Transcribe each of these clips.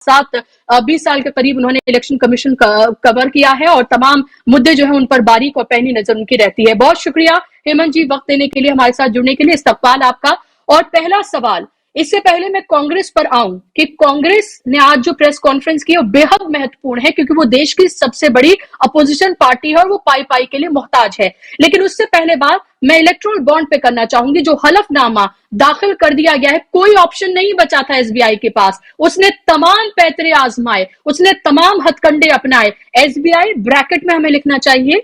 साथ 20 साल के करीब उन्होंने इलेक्शन कमीशन कवर किया है और तमाम मुद्दे जो है उन पर बारीक और पैनी नजर उनकी रहती है। बहुत शुक्रिया हेमंत जी वक्त देने के लिए, हमारे साथ जुड़ने के लिए। इस्तकबाल आपका। और पहला सवाल, इससे पहले मैं कांग्रेस पर आऊं कि कांग्रेस ने आज जो प्रेस कॉन्फ्रेंस की वो बेहद महत्वपूर्ण है, क्योंकि वो देश की सबसे बड़ी अपोजिशन पार्टी है और वो पाई पाई के लिए मोहताज है। लेकिन उससे पहले बात मैं इलेक्ट्रोल बॉन्ड पे करना चाहूंगी। जो हलफनामा दाखिल कर दिया गया है, कोई ऑप्शन नहीं बचा था एसबीआई के पास। उसने तमाम पैतरे आजमाए, उसने तमाम हथकंडे अपनाए। एसबीआई ब्रैकेट में हमें लिखना चाहिए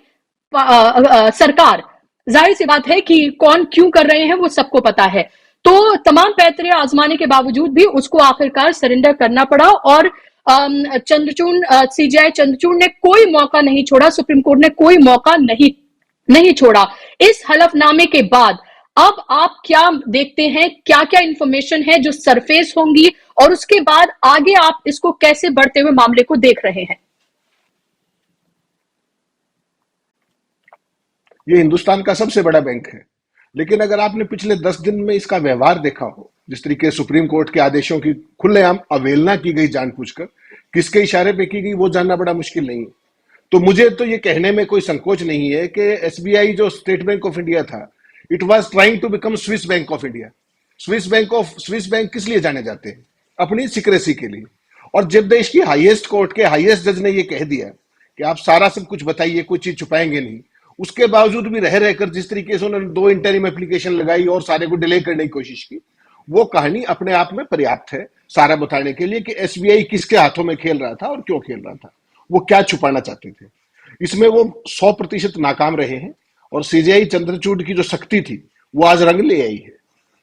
सरकार। जाहिर सी बात है कि कौन क्यों कर रहे हैं वो सबको पता है। तो तमाम पैतरे आजमाने के बावजूद भी उसको आखिरकार सरेंडर करना पड़ा और चंद्रचूड़ सीजीआई चंद्रचूड़ ने कोई मौका नहीं छोड़ा, सुप्रीम कोर्ट ने कोई मौका नहीं छोड़ा। इस हलफनामे के बाद अब आप क्या देखते हैं, क्या क्या इंफॉर्मेशन है जो सरफेस होंगी, और उसके बाद आगे आप इसको कैसे बढ़ते हुए मामले को देख रहे हैं? ये हिंदुस्तान का सबसे बड़ा बैंक है, लेकिन अगर आपने पिछले 10 दिन में इसका व्यवहार देखा हो, जिस तरीके सुप्रीम कोर्ट के आदेशों की खुलेआम अवहेलना की गई जानबूझकर, किसके इशारे पे की गई वो जानना बड़ा मुश्किल नहीं है। तो मुझे तो ये कहने में कोई संकोच नहीं है कि एसबीआई जो स्टेट बैंक ऑफ इंडिया था, it was trying to become Swiss bank of India. Swiss bank किस लिए जाने जाते हैं? अपनी सिक्रेसी के लिए। और जब देश की हाईएस्ट कोर्ट के हाईएस्ट जज ने ये कह दिया कि आप सारा सब कुछ बताइए, कोई चीज छुपाएंगे नहीं, उसके बावजूद भी रह रहकर जिस तरीके से उन्होंने 2 इंटरिम एप्लीकेशन लगाई और सारे को डिले करने की कोशिश की, वो कहानी अपने आप में पर्याप्त है सारा बताने के लिए कि एसबीआई किसके हाथों में खेल रहा था और क्यों खेल रहा था, वो क्या छुपाना चाहते थे। इसमें वो 100% नाकाम रहे हैं और सीजीआई चंद्रचूड़ की जो शक्ति थी वो आज रंग ले आई है।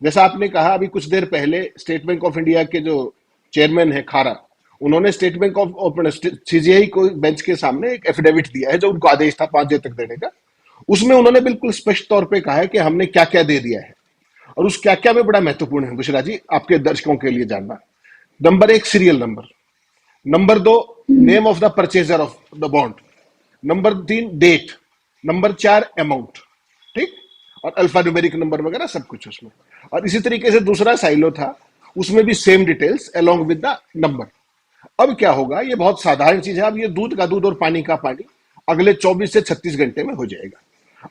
जैसा आपने कहा, अभी कुछ देर पहले स्टेट बैंक ऑफ इंडिया के जो चेयरमैन है खारा, उन्होंने स्टेट बैंक ऑफ सीजीआई को बेंच के सामने एक एफिडेविट दिया है जो उनको आदेश था 5 दिन तक देने का। उसमें उन्होंने बिल्कुल स्पष्ट तौर पे कहा है कि हमने क्या क्या दे दिया है, और उस क्या क्या में बड़ा महत्वपूर्ण है बुशरा जी आपके दर्शकों के लिए जानना। Number 1 serial number, number 2 name of the purchaser of the bond, number 3 date, number 4 amount, ठीक, और अल्फा न्यूमेरिक नंबर वगैरह सब कुछ उसमें। और इसी तरीके से दूसरा साइलो था, उसमें भी same details along with the number. अब क्या होगा, ये बहुत साधारण चीज है। अब ये दूध का दूध और पानी का पानी अगले 24 से 36 घंटे में हो जाएगा।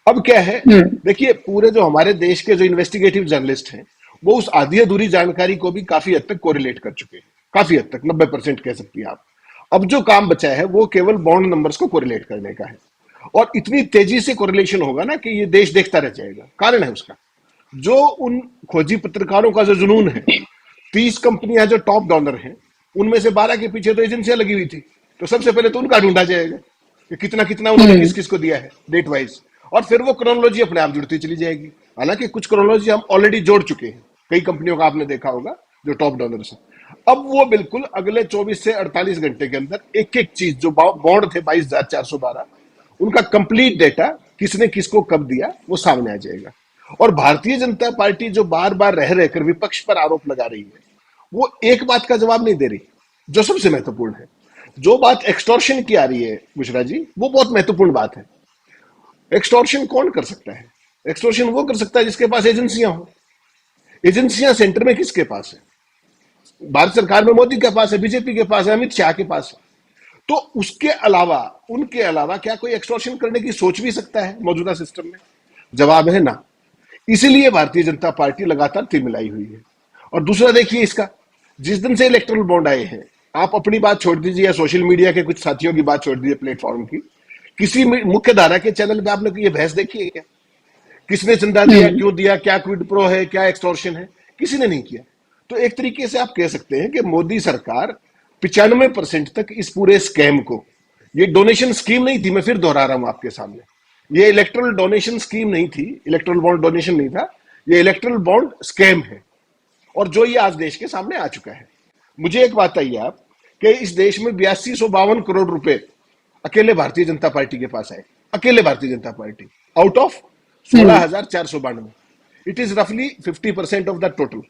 अब क्या है, देखिए, पूरे जो हमारे देश के जो इन्वेस्टिगेटिव जर्नलिस्ट हैं वो उस आधी अधूरी जानकारी को भी काफी हद तक कोरिलेट कर चुके हैं, काफी हद तक 90% कह सकती है आप। अब जो काम बचा है वो केवल बॉन्ड नंबर्स को कोरिलेट करने का है, और इतनी तेजी से कोरिलेशन होगा ना कि ये देश देखता रह जाएगा। कारण है उसका, जो उन खोजी पत्रकारों का जो जुनून है, 30 कंपनियां जो टॉप डॉनर हैं, उनमें से 12 के पीछे तो एजेंसियां लगी हुई थी, तो सबसे पहले तो उनका ढूंढा जाएगा कि कितना कितना उन्होंने किस किस को दिया है डेट वाइज, और फिर वो क्रोनोलॉजी अपने आप जुड़ती चली जाएगी। हालांकि कुछ क्रोनोलॉजी हम ऑलरेडी जोड़ चुके हैं, कई कंपनियों का आपने देखा होगा जो टॉप डॉनर्स है। अब वो बिल्कुल अगले 24 से 48 घंटे के अंदर एक एक चीज, जो बॉन्ड थे 22,412, उनका कंप्लीट डेटा किसने किसको कब दिया वो सामने आ जाएगा। और भारतीय जनता पार्टी जो बार बार रह रहकर विपक्ष पर आरोप लगा रही है, वो एक बात का जवाब नहीं दे रही जो सबसे महत्वपूर्ण है। जो बात एक्सटॉर्शन की आ रही है बुशरा जी, वो बहुत महत्वपूर्ण बात है। एक्सटॉर्शन कौन कर सकता है? एक्सटॉर्शन वो कर सकता है जिसके पास एजेंसियां हो। एजेंसियां सेंटर में किसके पास है? भारत सरकार में मोदी के पास है, बीजेपी के पास है, अमित शाह के पास है। तो उसके अलावा, उनके अलावा क्या कोई एक्सटॉर्शन करने की सोच भी सकता है मौजूदा सिस्टम में? जवाब है ना। इसीलिए भारतीय जनता पार्टी लगातार तिमिलाई हुई है। और दूसरा देखिए इसका, जिस दिन से इलेक्ट्रल बॉन्ड आए हैं, आप अपनी बात छोड़ दीजिए या सोशल मीडिया के कुछ साथियों की बात छोड़ दीजिए, प्लेटफॉर्म की, किसी मुख्य धारा के चैनल पे आपने ये बहस देखी है क्या? किसने चंदा दिया, क्यों दिया, क्या क्विड प्रो है, क्या एक्सटॉर्शन है? किसी ने नहीं किया। तो एक तरीके से आप कह सकते हैं कि मोदी सरकार 95% तक इस पूरे स्कैम को, ये डोनेशन स्कीम नहीं थी, मैं फिर दोहरा रहा हूं आपके सामने, ये इलेक्ट्रल डोनेशन स्कीम नहीं थी, इलेक्ट्रल बॉन्ड डोनेशन नहीं था, ये इलेक्ट्रल बॉन्ड स्कैम है, और जो ये आज देश के सामने आ चुका है। मुझे एक बात बताइए आप कि इस देश में 8252 करोड़ रुपए अकेले भारतीय जनता पार्टी के पास आए, अकेले Bharatiya Janata party, out of 16,492। It is रफली 50% ऑफ द टोटल।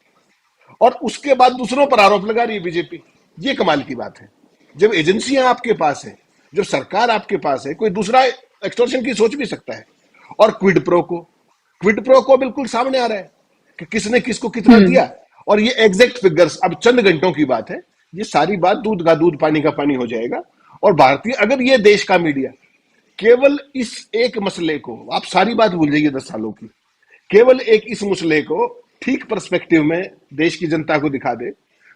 और उसके बाद दूसरों पर आरोप लगा रही है बीजेपी। ये कमाल की बात है। जब एजेंसियां आपके पास है, जब सरकार आपके पास है, कोई दूसरा एक्सटॉर्शन की सोच भी सकता है। और क्विड प्रो को बिल्कुल सामने आ रहा है कि किसने किसको कितना दिया, और ये एग्जैक्ट फिगर्स, अब चंद घंटों की बात है ये सारी बात दूध का दूध पानी का पानी हो जाएगा। और भारतीय, अगर ये देश का मीडिया केवल इस एक मसले को, आप सारी बात भूल जाइए 10 सालों की, केवल एक इस मसले को ठीक पर्सपेक्टिव में देश की जनता को दिखा दे,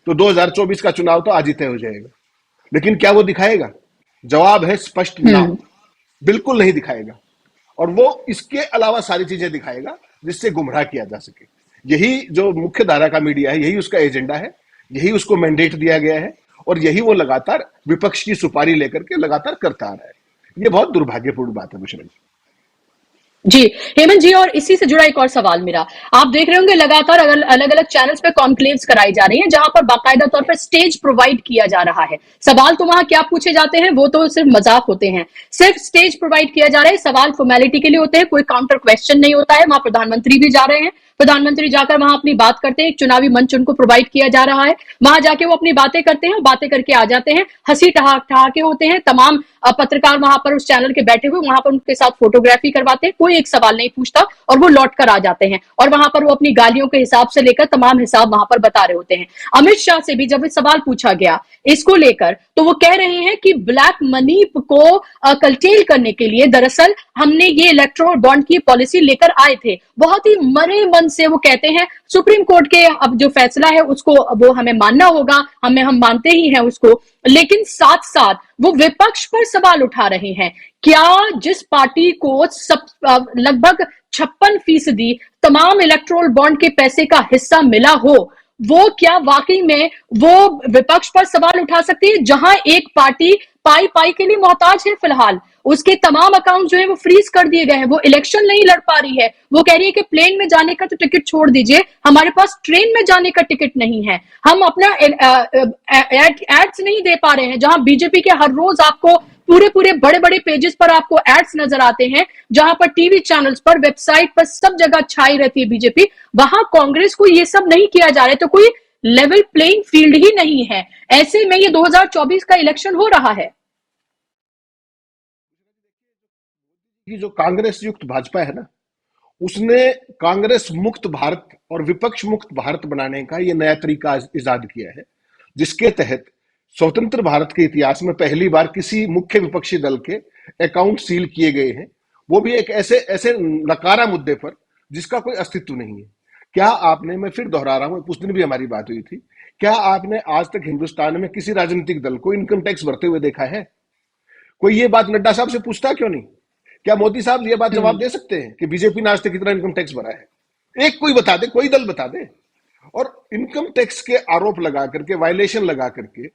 तो 2024 का चुनाव तो आज ही तय हो जाएगा। लेकिन क्या वो दिखाएगा? जवाब है स्पष्ट ना, बिल्कुल नहीं दिखाएगा। और वो इसके अलावा सारी चीजें दिखाएगा जिससे गुमराह किया जा सके। यही जो मुख्य धारा का मीडिया है, यही उसका एजेंडा है, यही उसको मैंडेट दिया गया है, और यही वो लगातार विपक्ष की सुपारी लेकर के लगातार करता आ रहा है। ये बहुत दुर्भाग्यपूर्ण बात है बुशरा जी। जी हेमंत जी, और इसी से जुड़ा एक और सवाल मेरा, आप देख रहे होंगे लगातार अलग अलग चैनल्स पे कॉन्क्लेव्स कराई जा रही हैं जहां पर बाकायदा तौर पर स्टेज प्रोवाइड किया जा रहा है। सवाल तो वहां क्या पूछे जाते हैं वो तो सिर्फ मजाक होते हैं, सिर्फ स्टेज प्रोवाइड किया जा रहा है, सवाल फॉर्मेलिटी के लिए होते हैं, कोई काउंटर क्वेश्चन नहीं होता है। वहां प्रधानमंत्री भी जा रहे हैं, प्रधानमंत्री जाकर वहां अपनी बात करते हैं, एक चुनावी मंच उनको प्रोवाइड किया जा रहा है, वहां जाके वो अपनी बातें करते हैं, बातें करके आ जाते हैं, हंसी ठहाके होते हैं, तमाम पत्रकार वहां पर उस चैनल के बैठे हुए वहां पर उनके साथ फोटोग्राफी करवाते हैं, कोई एक सवाल नहीं पूछता और वो लौट कर आ जाते हैं, और वहां पर वो अपनी गालियों के हिसाब से लेकर तमाम हिसाब वहां पर बता रहे होते हैं। अमित शाह से भी जब सवाल पूछा गया इसको लेकर तो वो कह रहे हैं कि ब्लैक मनी को कल्टेल करने के लिए दरअसल हमने ये इलेक्ट्रोल बॉन्ड की पॉलिसी लेकर आए थे। बहुत ही मरे मन से वो कहते हैं सुप्रीम कोर्ट के अब जो फैसला है उसको वो हमें मानना होगा, हम मानते ही हैं उसको, लेकिन साथ साथ वो विपक्ष पर सवाल उठा रहे हैं। क्या जिस पार्टी को सब लगभग 56% तमाम इलेक्ट्रोल बॉन्ड के पैसे का हिस्सा मिला हो, वो क्या वाकई में वो विपक्ष पर सवाल उठा सकती है, जहां एक पार्टी पाई पाई के लिए मोहताज है, फिलहाल उसके तमाम अकाउंट जो है वो फ्रीज कर दिए गए हैं, वो इलेक्शन नहीं लड़ पा रही है, वो कह रही है कि प्लेन में जाने का तो टिकट छोड़ दीजिए, हमारे पास ट्रेन में जाने का टिकट नहीं है, हम अपना एड्स नहीं दे पा रहे हैं, जहां बीजेपी के हर रोज आपको पूरे पूरे बड़े बड़े पेजेस पर आपको एड्स नजर आते हैं, जहां पर टीवी चैनल्स पर, वेबसाइट पर, सब जगह छाई रहती है बीजेपी, वहां कांग्रेस को ये सब नहीं किया जा रहा है, तो कोई लेवल प्लेइंग फील्ड ही नहीं है। ऐसे में ये 2024 का इलेक्शन हो रहा है। कि जो कांग्रेस युक्त भाजपा है ना, उसने कांग्रेस मुक्त भारत और विपक्ष मुक्त भारत बनाने का ये नया तरीका इजाद किया है, जिसके तहत स्वतंत्र भारत के इतिहास में पहली बार किसी मुख्य विपक्षी दल के अकाउंट सील किए गए हैं, वो भी एक ऐसे ऐसे नकारा मुद्दे पर जिसका कोई अस्तित्व नहीं है। क्या आपने, मैं फिर दोहरा रहा हूं, उस दिन भी हमारी बात हुई थी, क्या आपने आज तक हिंदुस्तान में किसी राजनीतिक दल को इनकम टैक्स भरते हुए देखा है? कोई ये बात नड्डा साहब से पूछता क्यों नहीं? क्या मोदी साहब ये बात जवाब दे सकते हैं कि बीजेपी ने आज तक कितना इनकम टैक्स भरा है? एक कोई बता दे, कोई दल बता दे। और इनकम टैक्स के आरोप लगा करके, वायलेशन लगा करके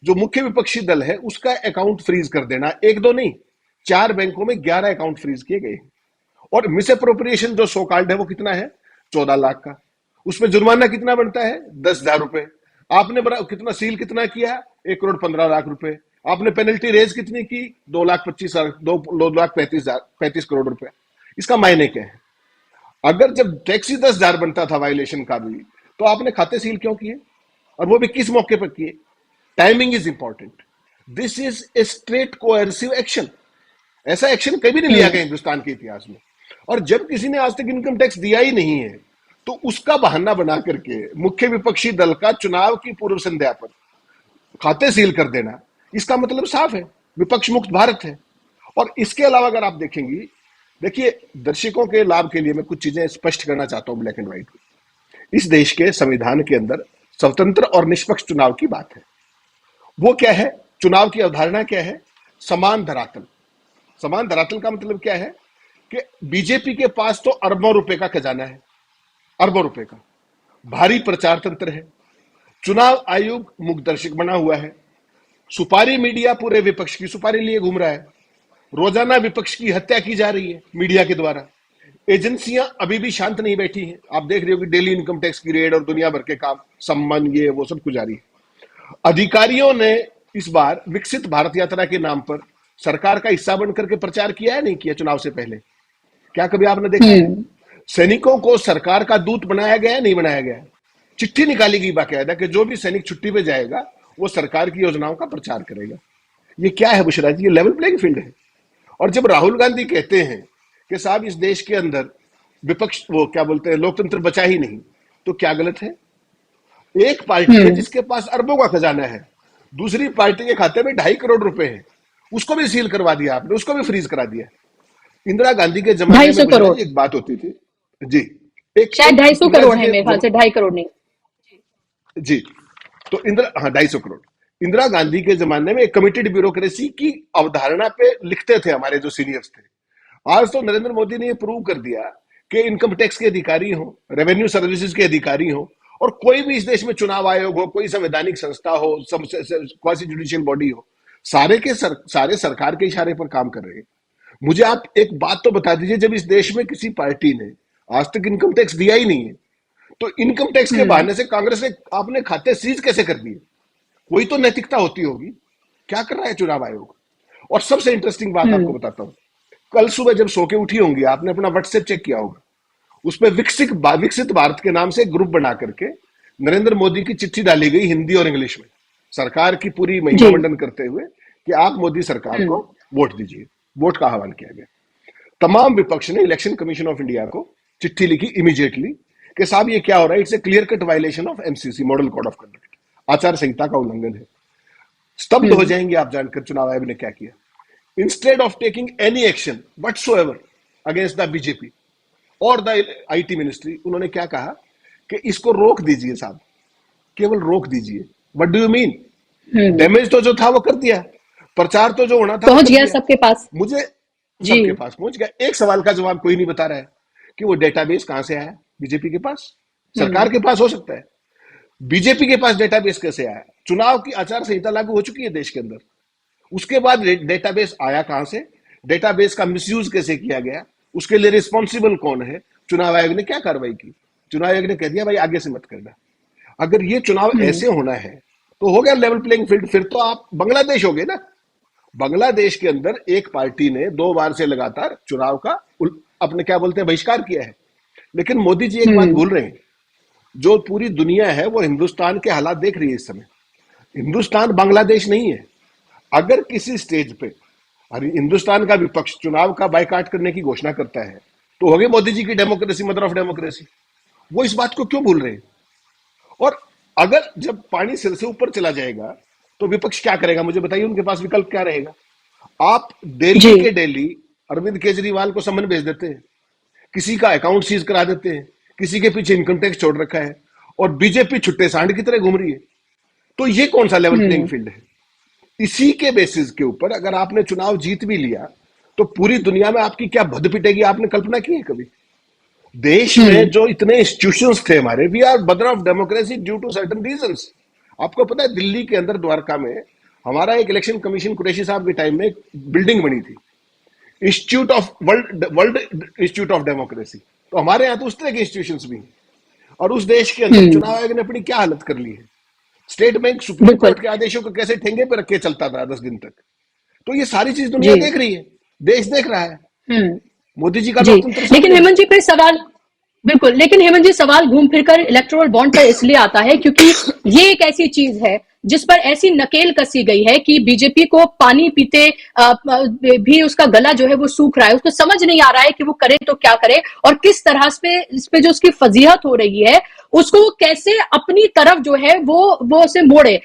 जो मुख्य विपक्षी दल है उसका अकाउंट फ्रीज कर देना, एक दो नहीं, 4 बैंकों में 11 अकाउंट फ्रीज किए गए। और मिस अप्रोप्रिएशन जो सो कॉल्ड है वो कितना है? 14 लाख का। उसमें जुर्माना कितना बनता है? 10,000 रुपए। आपने कितना सील कितना किया? 1,15,00,000 रुपए। आपने पेनल्टी रेज कितनी की? 2,35 करोड़ रुपए। इसका मायने क्या है? अगर जब टैक्स ही 10,000 बनता था वायलेशन का भी, तो आपने खाते सील क्यों किए? और वो भी किस मौके पर किए? Timing is important. This is a straight coercive action. ऐसा एक्शन कभी नहीं लिया गया हिंदुस्तान के इतिहास में। और जब किसी ने आज तक इनकम टैक्स दिया ही नहीं है, तो उसका बहाना बना करके मुख्य विपक्षी दल का चुनाव की पूर्व संध्या पर खाते सील कर देना, इसका मतलब साफ है, विपक्ष मुक्त भारत है। और इसके अलावा अगर आप देखेंगी, देखिए, दर्शकों के लाभ के लिए मैं कुछ चीजें स्पष्ट करना चाहता हूं ब्लैक एंड व्हाइट में। इस देश के संविधान के अंदर स्वतंत्र और निष्पक्ष चुनाव की बात है। वो क्या है? चुनाव की अवधारणा क्या है? समान धरातल। समान धरातल का मतलब क्या है? कि बीजेपी के पास तो अरबों रुपए का खजाना है, अरबों रुपए का, भारी प्रचार तंत्र है, चुनाव आयोग मुखदर्शक बना हुआ है, सुपारी मीडिया पूरे विपक्ष की सुपारी लिए घूम रहा है, रोजाना विपक्ष की हत्या की जा रही है मीडिया के द्वारा, एजेंसियां अभी भी शांत नहीं बैठी हैं। आप देख रहे हो कि डेली इनकम टैक्स की रेड और दुनिया भर के काम, सम्मान, ये वो सब कुछ जारी है। अधिकारियों ने इस बार विकसित भारत यात्रा के नाम पर सरकार का हिस्सा बनकर के प्रचार किया है, नहीं किया? चुनाव से पहले क्या कभी आपने देखा है? सैनिकों को सरकार का दूत बनाया गया है, नहीं बनाया गया? चिट्ठी निकाली गई बाकायदा कि जो भी सैनिक छुट्टी पे जाएगा वो सरकार की योजनाओं का प्रचार करेगा। ये क्या है बुशरा जी? ये लेवल प्लेइंग फील्ड है। और जब राहुल गांधी कहते हैं कि साहब इस देश के अंदर विपक्ष, वो क्या बोलते हैं, लोकतंत्र बचा ही नहीं, तो क्या गलत है? एक पार्टी है जिसके पास अरबों का खजाना है, दूसरी पार्टी के खाते में 2.5 करोड़ रुपए है, उसको भी सील करवा दिया आपने, उसको भी फ्रीज करा दिया। इंदिरा गांधी के जमाने ढाई में सौ बुशरा करोड़ जी एक बात होती थी जी, एक शायद एक 250 इंदिरा करोड़ जी है के मेरे ख्याल से, 2.5 करोड़ नहीं। जी, तो इंदिरा, हाँ, 250 करोड़। इंदिरा गांधी के जमाने में एक कमिटेड ब्यूरोक्रेसी की अवधारणा पे लिखते थे हमारे जो सीनियर्स थे। आज तो नरेंद्र मोदी ने ये प्रूव कर दिया कि इनकम टैक्स के अधिकारी हो, रेवेन्यू सर्विसेज के अधिकारी हो, और कोई भी इस देश में चुनाव आयोग हो, कोई संवैधानिक संस्था हो, क्वासी जुडिशियल बॉडी हो, सारे सरकार के इशारे पर काम कर रहे हैं। मुझे आप एक बात तो बता दीजिए, जब इस देश में किसी पार्टी ने आज तक इनकम टैक्स दिया ही नहीं है, तो इनकम टैक्स के हम्म बहाने से कांग्रेस ने आपने खाते सीज कैसे कर दिए? कोई तो नैतिकता होती होगी। क्या कर रहा है चुनाव आयोग? और सबसे इंटरेस्टिंग बात आपको हम्म बताता हूं, कल सुबह जब सो के उठी होंगी, आपने अपना व्हाट्सएप चेक किया होगा, उसमें विकसित भारत के नाम से एक ग्रुप बना करके नरेंद्र मोदी की चिट्ठी डाली गई हिंदी और इंग्लिश में, सरकार की पूरी महिमा जी। मंडन करते हुए कि आप मोदी सरकार को हम्म वोट दीजिए। वोट का आह्वान किया गया। तमाम विपक्ष ने इलेक्शन कमीशन ऑफ इंडिया को चिट्ठी लिखी इमीडिएटली कि साहब ये क्या हो रहा है, it's a clear cut violation of MCC, model code of conduct, आचार संहिता का उल्लंघन है। स्तब्ध हो हम्म जाएंगे आप जानकर चुनाव आयोग ने क्या किया। Instead of taking any action whatsoever against the BJP और द आईटी मिनिस्ट्री, उन्होंने क्या कहा कि इसको रोक दीजिए साहब, केवल रोक दीजिए। What do you mean? Hmm damage तो जो था वो कर दिया, प्रचार तो जो होना था वो पहुंच कर गया दिया। सबके पास। मुझे जी। सबके पास पहुंच गया। एक सवाल का जवाब कोई नहीं बता रहा है कि वो डेटाबेस कहां से आया बीजेपी के पास। सरकार हम्म के पास हो सकता है, बीजेपी के पास डेटाबेस कैसे आया? चुनाव की आचार संहिता लागू हो चुकी है देश के अंदर, उसके बाद डेटाबेस आया कहां से? डेटाबेस का मिसयूज कैसे किया गया? उसके लिए रिस्पॉन्सिबल कौन है? चुनाव आयोग ने क्या कार्रवाई की? चुनाव आयोग ने कह दिया भाई आगे से मत करना। अगर ये चुनाव हम्म ऐसे होना है तो हो गया लेवल प्लेइंग फील्ड, फिर तो आप बांग्लादेश हो गए ना। बांग्लादेश के अंदर एक पार्टी ने 2 बार से लगातार चुनाव का अपने क्या बोलते हैं बहिष्कार किया है। लेकिन मोदी जी एक बात हम्म भूल रहे हैं, जो पूरी दुनिया है वो हिंदुस्तान के हालात देख रही है इस समय। हिंदुस्तान बांग्लादेश नहीं है। अगर किसी स्टेज पे अरे हिंदुस्तान का विपक्ष चुनाव का बायकाट करने की घोषणा करता है तो हो गई मोदी जी की डेमोक्रेसी मदर ऑफ डेमोक्रेसी। वो इस बात को क्यों भूल रहे हैं? और अगर जब पानी सिर से ऊपर चला जाएगा तो विपक्ष क्या करेगा? मुझे बताइए, उनके पास विकल्प क्या रहेगा? आप जी। दिल्ली के दिल्ली अरविंद केजरीवाल को समन भेज देते हैं, किसी का अकाउंट सीज करा देते हैं, किसी के पीछे इनकम टैक्स छोड़ रखा है, और बीजेपी छुट्टे सांड की तरह घूम रही है। तो ये कौन सा लेवल प्लेइंग हम्म फील्ड है? इसी के बेसिस के ऊपर अगर आपने चुनाव जीत भी लिया तो पूरी दुनिया में आपकी क्या भद पिटेगी, आपने कल्पना की है कभी? देश में हम्म जो इतने इंस्टीट्यूशंस थे हमारे, we are mother of democracy due to certain reasons. आपको पता है दिल्ली के अंदर द्वारका में हमारा एक इलेक्शन कमीशन कुरैशी साहब के टाइम में एक बिल्डिंग बनी थी, institute of world institute of democracy. तो हमारे यहाँ तो उस तरह के इंस्टीट्यूशंस भी हैं। और उस देश के अंदर हम्म चुनाव आयोग ने अपनी क्या हालत कर ली है। स्टेट बैंक सुप्रीम बिल्कुल। कोर्ट के आदेशों को कैसे ठेंगे पे रख के चलता था 10 दिन तक। तो ये सारी चीज दुनिया जी। देख रही है, देश देख रहा है। हम्म मोदी जी का जी। लोकतंत्र लेकिन सामने है। हेमंत जी, फिर सवाल, बिल्कुल, लेकिन हेमंत जी सवाल घूम फिरकर इलेक्टोरल बॉन्ड पर इसलिए आता है क्योंकि ये एक ऐसी चीज है जिस पर ऐसी नकेल कसी गई है कि बीजेपी को पानी पीते भी उसका गला जो है वो सूख रहा है। उसको समझ नहीं आ रहा है कि वो करे तो क्या करे, और किस तरह इस पे जो उसकी फजीहत हो रही है उसको वो कैसे अपनी तरफ जो है वो उसे मोड़े।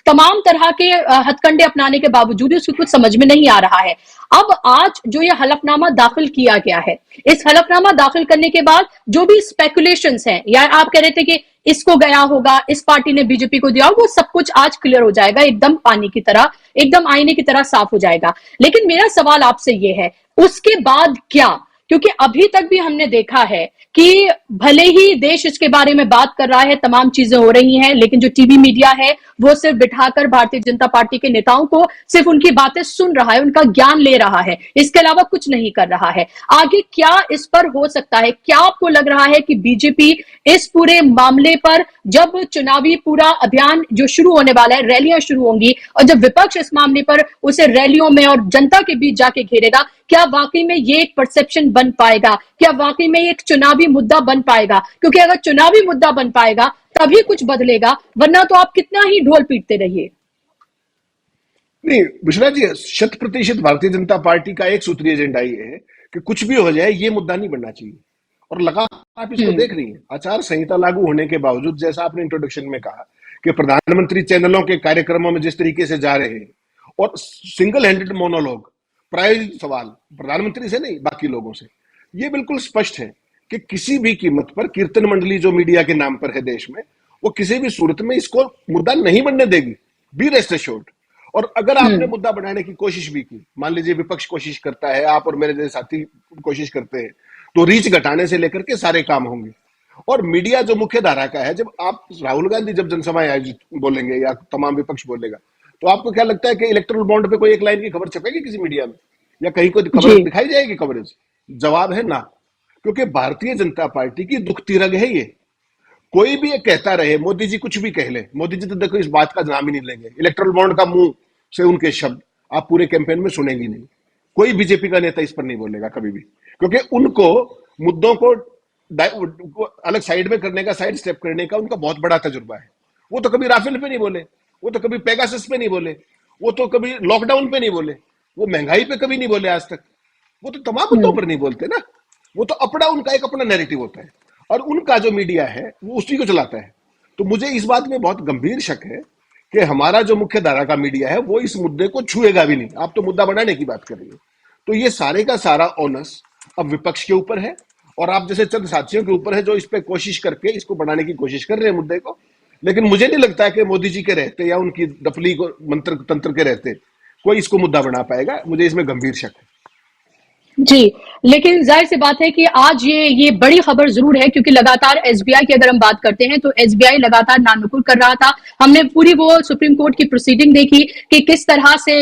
तमाम तरह के हथकंडे अपनाने के बावजूद भी उसको कुछ समझ में नहीं आ रहा है। अब आज जो ये हलफनामा दाखिल किया गया है, इस हलफनामा दाखिल करने के बाद जो भी स्पेकुलेशंस हैं, या आप कह रहे थे कि इसको गया होगा, इस पार्टी ने बीजेपी को दिया, वो सब कुछ आज क्लियर हो जाएगा, एकदम पानी की तरह, एकदम आईने की तरह साफ हो जाएगा। लेकिन मेरा सवाल आपसे ये है, उसके बाद क्या? क्योंकि अभी तक भी हमने देखा है कि भले ही देश इसके बारे में बात कर रहा है, तमाम चीजें हो रही हैं, लेकिन जो टीवी मीडिया है वो सिर्फ बिठाकर भारतीय जनता पार्टी के नेताओं को सिर्फ उनकी बातें सुन रहा है, उनका ज्ञान ले रहा है, इसके अलावा कुछ नहीं कर रहा है। आगे क्या इस पर हो सकता है? क्या आपको लग रहा है कि बीजेपी इस पूरे मामले पर, जब चुनावी पूरा अभियान जो शुरू होने वाला है, रैलियां शुरू होंगी, और जब विपक्ष इस मामले पर उसे रैलियों में और जनता के बीच जाके घेरेगा, क्या वाकई में ये एक परसेप्शन बन पाएगा? क्या वाकई में एक चुनावी मुद्दा बन पाएगा? क्योंकि अगर चुनावी मुद्दा बन पाएगा तभी कुछ बदलेगा, वरना तो आप कितना ही ढोल पीटते रहिए। नहीं बुशरा जी, 100% भारतीय जनता पार्टी का एक सूत्रीय एजेंडा ये है कि कुछ भी हो जाए ये मुद्दा नहीं बनना चाहिए। और लगातार आप इसको देख रही हैं, आचार संहिता लागू होने के बावजूद, जैसा आपने इंट्रोडक्शन में कहा कि प्रधानमंत्री चैनलों के कार्यक्रमों में जिस तरीके से जा रहे हैं और सिंगल हैंडेड मोनोलॉग, प्रायोजित सवाल प्रधानमंत्री से नहीं बाकी लोगों से, ये बिल्कुल स्पष्ट है कि किसी भी कीमत पर कीर्तन मंडली जो मीडिया के नाम पर है देश में, वो किसी भी सूरत में इसको मुद्दा नहीं बनने देगी, बी रेस्ट एश्योर्ड। और अगर आपने मुद्दा बनाने की कोशिश भी की, मान लीजिए विपक्ष कोशिश करता है, आप और मेरे जैसे साथी कोशिश करते हैं, तो रीच घटाने से लेकर के सारे काम होंगे। और मीडिया जो मुख्य धारा का है, जब आप राहुल गांधी जब जनसभाएं आयोजित बोलेंगे या तमाम विपक्ष बोलेगा, तो आपको क्या लगता है कि इलेक्टोरल बॉन्ड पे कोई एक लाइन की खबर छपेगी किसी मीडिया में, या कहीं कोई खबर दिखाई जाएगी कवरेज? जवाब है ना, क्योंकि भारतीय जनता पार्टी की दुखती रग है ये। कोई भी ये कहता रहे, मोदी जी कुछ भी कह ले, मोदी जी तो देखो इस बात का नाम ही नहीं लेंगे, इलेक्टोरल बॉन्ड का मुंह से उनके शब्द आप पूरे कैंपेन में सुनेंगे नहीं। कोई बीजेपी का नेता इस पर नहीं बोलेगा कभी भी, क्योंकि उनको मुद्दों को अलग साइड में करने का, साइड स्टेप करने का उनका बहुत बड़ा तजुर्बा है। वो तो कभी राफेल पे नहीं बोले, वो तो कभी पेगासस पे नहीं बोले, वो तो कभी लॉकडाउन पे नहीं बोले, वो महंगाई पे कभी नहीं बोले आज तक, वो तो तमाम मुद्दों पर नहीं बोलते ना। वो तो अपना उनका एक अपना नैरेटिव होता है और उनका जो मीडिया है वो उसी को चलाता है। तो मुझे इस बात में बहुत गंभीर शक है कि हमारा जो मुख्य धारा का मीडिया है वो इस मुद्दे को छुएगा भी नहीं। आप तो मुद्दा बनाने की बात कर रही हो, तो ये सारे का सारा ओनस अब विपक्ष के ऊपर है और आप जैसे चंद साथियों के ऊपर है जो इस पे कोशिश करके इसको बनाने की कोशिश कर रहे हैं मुद्दे को। लेकिन मुझे नहीं लगता कि मोदी जी के रहते या उनकी डफली को मंत्र तंत्र के रहते कोई इसको मुद्दा बना पाएगा। मुझे इसमें गंभीर शक है। जी, लेकिन जाहिर सी बात है कि आज ये बड़ी खबर जरूर है, क्योंकि लगातार एसबीआई की अगर हम बात करते हैं तो एसबीआई लगातार नानुकुर कर रहा था। हमने पूरी वो सुप्रीम कोर्ट की प्रोसीडिंग देखी कि किस तरह से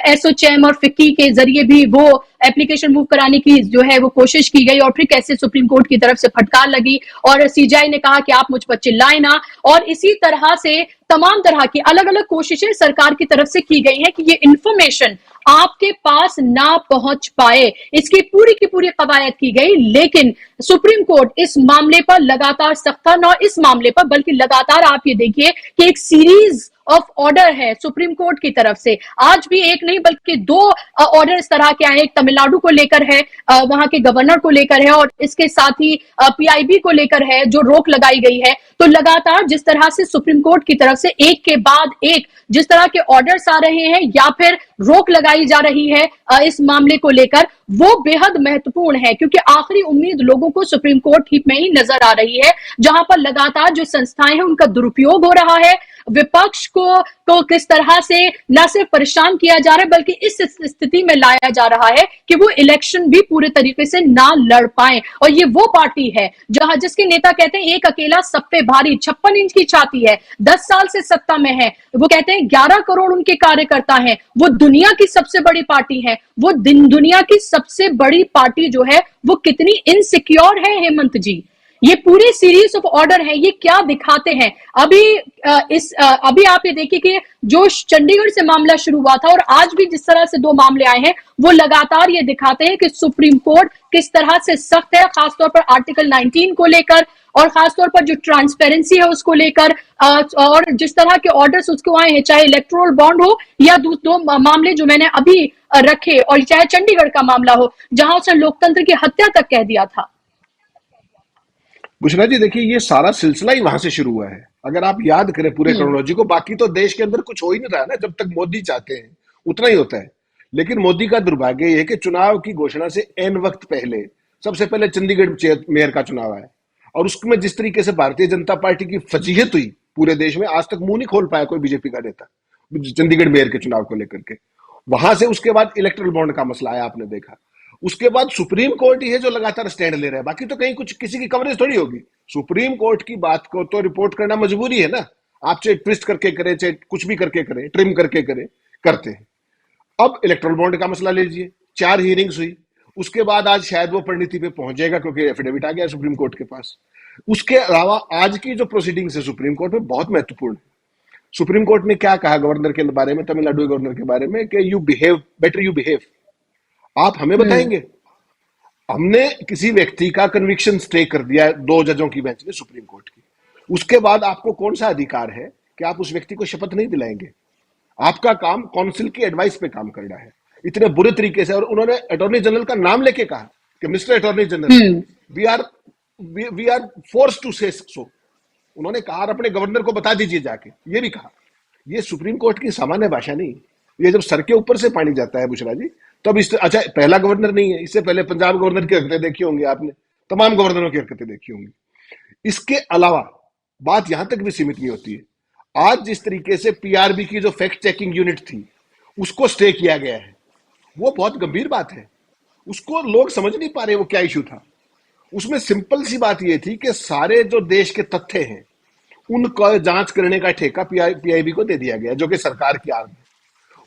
एसोचैम और फिक्की के जरिए भी वो एप्लीकेशन मूव कराने की जो है वो कोशिश की गई और फिर कैसे सुप्रीम कोर्ट की तरफ से फटकार लगी और सीजीआई ने कहा कि आप मुझ पर चिल्लाए ना। और इसी तरह से तमाम तरह की अलग अलग कोशिशें सरकार की तरफ से की गई हैं कि ये इंफॉर्मेशन आपके पास ना पहुंच पाए, इसकी पूरी की पूरी कवायद की गई। लेकिन सुप्रीम कोर्ट इस मामले पर लगातार सख्त था, न इस मामले पर बल्कि लगातार आप ये देखिए कि एक सीरीज ऑफ ऑर्डर है सुप्रीम कोर्ट की तरफ से। आज भी एक नहीं बल्कि दो ऑर्डर इस तरह के आए, एक तमिलनाडु को लेकर है, वहां के गवर्नर को लेकर है और इसके साथ ही पीआईबी को लेकर है जो रोक लगाई गई है। तो लगातार जिस तरह से सुप्रीम कोर्ट की तरफ से एक के बाद एक जिस तरह के ऑर्डर्स आ रहे हैं या फिर रोक लगाई जा रही है इस मामले को लेकर, वो बेहद महत्वपूर्ण है, क्योंकि आखिरी उम्मीद लोगों को सुप्रीम कोर्ट ही में ही नजर आ रही है, जहां पर लगातार जो संस्थाएं हैं उनका दुरुपयोग हो रहा है। विपक्ष को किस तरह से न सिर्फ परेशान किया जा रहा है बल्कि इस स्थिति में लाया जा रहा है कि वो इलेक्शन भी पूरे तरीके से ना लड़ पाए। और ये वो पार्टी है जहां जिसके नेता कहते हैं एक अकेला सब पे भारी, 56 इंच की छाती है, 10 साल से सत्ता में है। वो कहते हैं 11 करोड़ उनके कार्यकर्ता हैं, वो दुनिया की सबसे बड़ी पार्टी है। वो दुनिया की सबसे बड़ी पार्टी जो है वो कितनी इनसिक्योर है हेमंत जी। ये पूरी सीरीज ऑफ ऑर्डर है, ये क्या दिखाते हैं। अभी आप ये देखिए कि जो चंडीगढ़ से मामला शुरू हुआ था और आज भी जिस तरह से दो मामले आए हैं वो लगातार ये दिखाते हैं कि सुप्रीम कोर्ट किस तरह से सख्त है, खासतौर पर आर्टिकल 19 को लेकर और खासतौर पर जो ट्रांसपेरेंसी है उसको लेकर, और जिस तरह के ऑर्डर्स उसको आए हैं, चाहे इलेक्टोरल बॉन्ड हो या दो मामले जो मैंने अभी रखे, और चाहे चंडीगढ़ का मामला हो जहां उसने लोकतंत्र की हत्या तक कह दिया था। बुशरा जी देखिए, ये सारा सिलसिला ही वहां से शुरू हुआ है। अगर आप याद करें पूरे क्रोनोलॉजी को, बाकी तो देश के अंदर कुछ हो ही नहीं रहा ना, जब तक मोदी चाहते हैं उतना ही होता है। लेकिन मोदी का दुर्भाग्य यह है कि चुनाव की घोषणा से एन वक्त पहले सबसे पहले चंडीगढ़ मेयर का चुनाव है और उसमें जिस तरीके से भारतीय जनता पार्टी की फजीहत हुई पूरे देश में, आज तक मुंह नहीं खोल पाया कोई बीजेपी का नेता चंडीगढ़ मेयर के चुनाव को लेकर के। वहां से उसके बाद इलेक्टोरल बॉन्ड का मसला आया, आपने देखा। उसके बाद सुप्रीम कोर्ट ही है जो लगातार स्टैंड ले रहा है, बाकी तो कहीं कुछ किसी की कवरेज थोड़ी होगी। सुप्रीम कोर्ट की बात को तो रिपोर्ट करना मजबूरी है ना, आप चाहे ट्विस्ट करके करें, चाहे कुछ भी करके करें, ट्रिम करके करें, करते हैं। अब इलेक्टोरल बॉन्ड का मसला ले लीजिए, 4 हियरिंग्स हुई, उसके बाद आज शायद वो परिणति पे पहुंच जाएगा क्योंकि एफिडेविट आ गया सुप्रीम कोर्ट के पास। उसके अलावा आज की जो प्रोसीडिंग्स है सुप्रीम कोर्ट में बहुत महत्वपूर्ण है। सुप्रीम कोर्ट ने क्या कहा गवर्नर के बारे में, तमिलनाडु गवर्नर के बारे में, कि you behave better, you behave. आप हमें बताएंगे, हमने किसी व्यक्ति का कन्विक्शन स्टे कर दिया 2 जजों की बेंच ने सुप्रीम कोर्ट की, उसके बाद आपको कौन सा अधिकार है कि आप उस व्यक्ति को शपथ नहीं दिलाएंगे? आपका काम काउंसिल की एडवाइस पे काम करना है, इतने बुरे तरीके से। और उन्होंने अटॉर्नी जनरल का नाम लेके कहा कि mister attorney general, we are force to say so, उन्होंने कहा और अपने गवर्नर को बता दीजिए जाके, ये भी कहा। ये सुप्रीम कोर्ट की सामान्य भाषा नहीं। ये जब सर के ऊपर से पानी जाता है बुशरा जी, तब इस अच्छा पहला गवर्नर नहीं है, इससे पहले पंजाब गवर्नर की हरकतें देखी होंगी आपने, तमाम गवर्नरों की हरकतें देखी होंगी। इसके अलावा बात यहां तक भी सीमित नहीं होती है। आज जिस तरीके से पीआरबी की जो फैक्ट चेकिंग यूनिट थी उसको स्टे किया गया है, वो बहुत गंभीर बात है। उसको लोग समझ नहीं पा रहे वो क्या इशू था। उसमें सिंपल सी बात ये थी कि सारे जो देश के तथ्य हैं उनको जांच करने का ठेका पीआईबी को दे दिया गया, जो कि सरकार की आर्म है।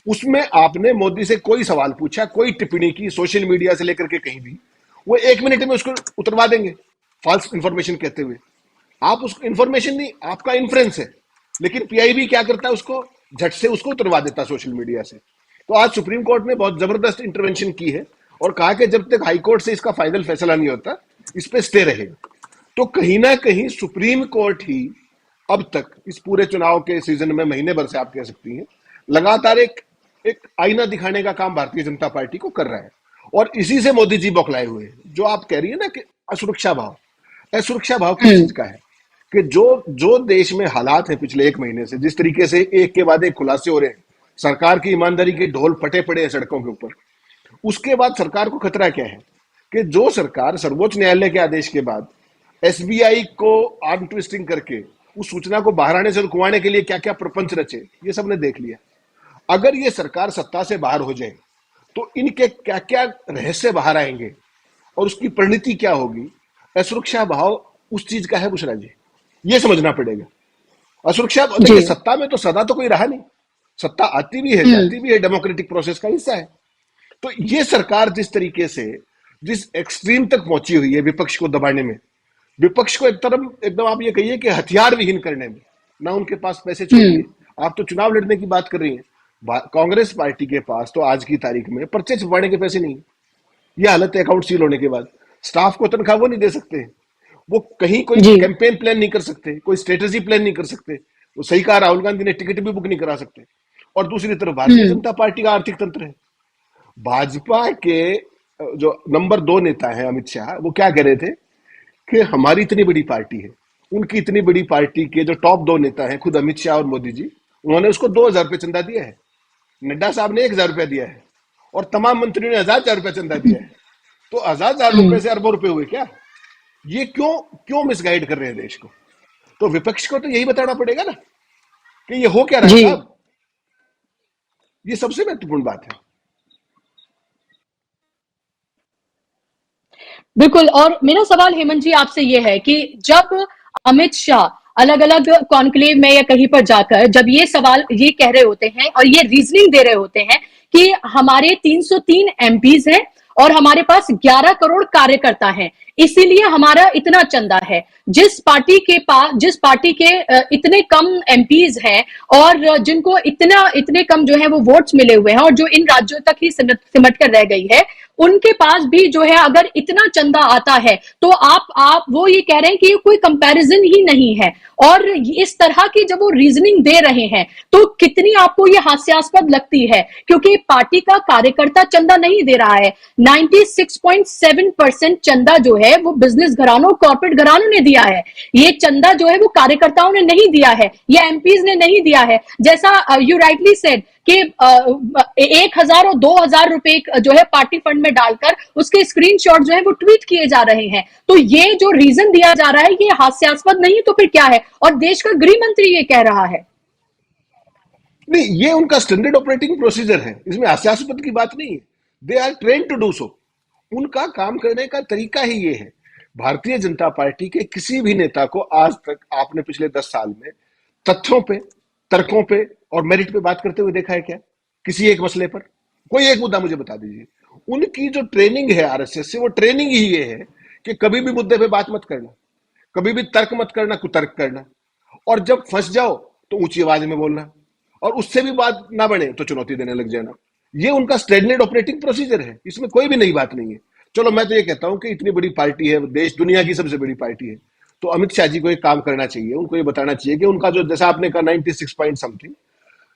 उसमें आपने मोदी से कोई सवाल पूछा, कोई टिप्पणी की सोशल मीडिया से लेकर के कहीं भी, वो 1 मिनट में उसको उतरवा देंगे फॉल्स इंफॉर्मेशन कहते हुए। आप उसको इंफॉर्मेशन नहीं, आपका इन्फ्रेंस है, लेकिन पीआईबी क्या करता है, उसको झट से उसको उतरवा देता सोशल मीडिया से। तो आज सुप्रीम कोर्ट ने बहुत जबरदस्त इंटरवेंशन की है और कहा कि जब तक हाई कोर्ट से इसका फाइनल फैसला नहीं होता इस पे स्टे रहेगा। तो कहीं ना कहीं सुप्रीम कोर्ट ही अब तक इस पूरे चुनाव के सीजन में, महीने भर से आप कह सकती हैं, लगातार एक एक आईना दिखाने का काम भारतीय जनता पार्टी को कर रहा है। और इसी से मोदी जी बौखलाए हुए हैं। जो आप कह रही है ना कि असुरक्षा भाव, असुरक्षा भाव किस चीज का है कि जो जो देश में हालात है पिछले 1 महीने से, जिस तरीके से एक के बाद एक खुलासे हो रहे हैं, सरकार की ईमानदारी के ढोल फटे पड़े हैं सड़कों के ऊपर, उसके बाद सरकार को खतरा क्या है कि जो सरकार सर्वोच्च न्यायालय के आदेश के बाद एसबीआई को आर्म ट्विस्टिंग करके उस सूचना को बाहर आने से रुकवाने के लिए क्या क्या प्रपंच रचे, ये सबने देख लिया। अगर ये सरकार सत्ता से बाहर हो जाए तो इनके क्या क्या रहस्य बाहर आएंगे और उसकी परिणति क्या होगी। असुरक्षा भाव उस चीज का है बुशरा जी, ये समझना पड़ेगा। असुरक्षा देखिए, सत्ता में तो सदा तो कोई रहा नहीं, सत्ता आती भी है जाती भी है, डेमोक्रेटिक प्रोसेस का हिस्सा है। तो ये सरकार जिस तरीके से जिस एक्सट्रीम तक पहुंची हुई है विपक्ष को दबाने में, विपक्ष को एक तरफ एकदम आप ये कहिए कि हथियार विहीन करने में, ना उनके पास पैसे छोड़िए, आप तो चुनाव लड़ने की बात कर रही हैं, कांग्रेस पार्टी के पास तो आज की तारीख में पर्चे छुपाने के पैसे नहीं। ये हालत है अकाउंट सील होने के बाद। स्टाफ को तनख्वाह वो नहीं दे सकते, वो कहीं कोई कैंपेन प्लान नहीं कर सकते, कोई स्ट्रेटेजी प्लान नहीं कर सकते। वो सही कहा राहुल गांधी ने, टिकट भी बुक नहीं करा सकते। और दूसरी तरफ भारतीय जनता पार्टी का आर्थिक तंत्र है। भाजपा के जो नंबर 2 नेता है अमित शाह, वो क्या कह रहे थे कि हमारी इतनी बड़ी पार्टी है, उनकी इतनी बड़ी पार्टी के जो टॉप 2 नेता हैं, खुद अमित शाह और मोदी जी, उन्होंने उसको 2000 रुपये चंदा दिया है। नड्डा साहब ने 1000 रुपया दिया है और तमाम मंत्रियों ने 1000 रुपया चंदा दिया है। तो 1000 रुपए से अरबों रुपए हुए क्या? ये क्यों मिसगाइड कर रहे हैं देश को? तो विपक्ष को तो यही बताना पड़ेगा ना कि ये हो क्या रहा है साहब। ये सबसे महत्वपूर्ण बात है। बिल्कुल। और मेरा सवाल हेमंत जी आपसे ये है कि जब अमित शाह अलग अलग कॉन्क्लेव में या कहीं पर जाकर जब ये सवाल ये कह रहे होते हैं और ये रीजनिंग दे रहे होते हैं कि हमारे 303 एमपीज हैं और हमारे पास 11 करोड़ कार्यकर्ता हैं, इसीलिए हमारा इतना चंदा है। जिस पार्टी के इतने कम एमपीज हैं और जिनको इतने कम जो है वो वोट्स मिले हुए हैं और जो इन राज्यों तक ही सिमट कर रह गई है, उनके पास भी जो है अगर इतना चंदा आता है तो आप वो ये कह रहे हैं कि ये कोई कंपैरिजन ही नहीं है। और इस तरह की जब वो रीजनिंग दे रहे हैं तो कितनी आपको ये हास्यास्पद लगती है, क्योंकि पार्टी का कार्यकर्ता चंदा नहीं दे रहा है। 96.7% चंदा जो है वो बिजनेस घरानों, कॉर्पोरेट घरानों ने दिया है। ये चंदा जो है वो कार्यकर्ताओं ने नहीं दिया है, ये एमपीज ने नहीं दिया है। जैसा यू राइटली सेड कि 1000 और 2000 रुपए जो है पार्टी फंड में डालकर उसके स्क्रीनशॉट जो है वो ट्वीट किए जा रहे हैं। तो ये जो रीजन दिया जा रहा है ये हास्यास्पद नहीं तो फिर क्या है? और देश का गृह मंत्री ये कह रहा है। नहीं, ये उनका स्टैंडर्ड ऑपरेटिंग प्रोसीजर है, इसमें हास्यास्पद की बात नहीं है। They are train to do so. उनका काम करने का तरीका ही ये है। भारतीय जनता पार्टी के किसी भी नेता को आज तक आपने पिछले 10 साल में तथ्यों पे, तर्कों पे और मेरिट पे बात करते हुए देखा है क्या? किसी एक मसले पर कोई एक मुद्दा मुझे बता दीजिए। उनकी जो ट्रेनिंग है आरएसएस से, वो ट्रेनिंग ही ये है कि कभी भी मुद्दे पे बात मत करना, कभी भी तर्क मत करना, कुतर्क करना, और जब फंस जाओ तो ऊंची आवाज में बोलना, और उससे भी बात ना बने तो चुनौती देने लग जाना। ये उनका स्टैंडर्ड ऑपरेटिंग प्रोसीजर है, इसमें कोई भी नई बात नहीं है। चलो मैं तो ये कहता हूं कि इतनी बड़ी पार्टी है, देश दुनिया की सबसे बड़ी पार्टी है, तो अमित शाह जी को एक काम करना चाहिए, उनको ये बताना चाहिए कि उनका जो, जैसा आपने कहा 96 पॉइंट समथिंग,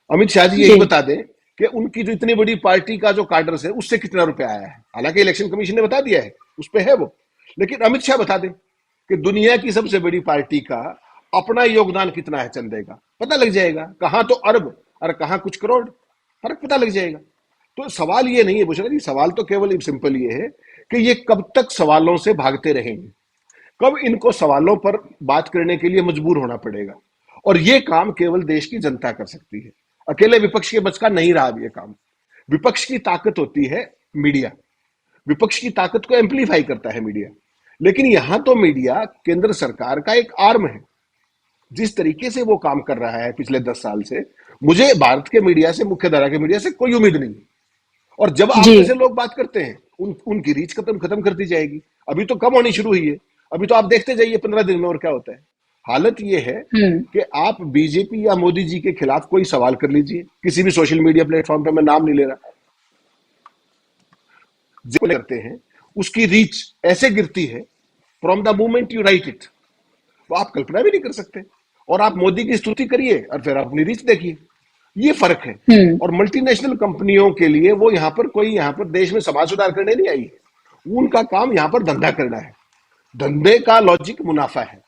अमित शाह जी यही बता दें कि उनकी जो इतनी बड़ी पार्टी का जो कार्डर्स है उससे कितना रुपया आया है। हालांकि इलेक्शन कमीशन ने बता दिया है, उस पर है वो, लेकिन अमित शाह बता दें कि दुनिया की सबसे बड़ी पार्टी का अपना योगदान कितना है चंदे का पता लग जाएगा, कहां तो अरब और कहां कुछ करोड़, फर्क पता लग जाएगा। तो सवाल ये नहीं है बुशरा जी, सवाल तो केवल सिंपल ये है कि ये कब तक सवालों से भागते रहेंगे, कब इनको सवालों पर बात करने के लिए मजबूर होना पड़ेगा। और ये काम केवल देश की जनता कर सकती है, अकेले विपक्ष के बस का नहीं रहा अब ये काम। विपक्ष की ताकत होती है मीडिया, विपक्ष की ताकत को एम्पलीफाई करता है मीडिया। लेकिन यहां तो मीडिया केंद्र सरकार का एक आर्म है। जिस तरीके से वो काम कर रहा है पिछले 10 साल से, मुझे भारत के मीडिया से, मुख्य धारा के मीडिया से कोई उम्मीद नहीं। और जब आप जी। जैसे लोग बात करते हैं, उनकी रीच खत्म कर दी जाएगी। अभी तो कम होनी शुरू हुई है, अभी तो आप देखते जाइए 15 दिन में और क्या होता है। हालत ये है कि आप बीजेपी या मोदी जी के खिलाफ कोई सवाल कर लीजिए किसी भी सोशल मीडिया प्लेटफॉर्म पे, मैं नाम नहीं ले रहा, जो करते हैं उसकी रीच ऐसे गिरती है from the moment you right it, वो आप कल्पना भी नहीं कर सकते। और आप मोदी की स्तुति करिए और फिर अपनी रीच देखिए, ये फर्क है। और मल्टीनेशनल कंपनियों के लिए वो यहाँ पर देश में समाज सुधार करने नहीं आई है, उनका काम यहाँ पर धंधा करना है। धंधे का लॉजिक मुनाफा है,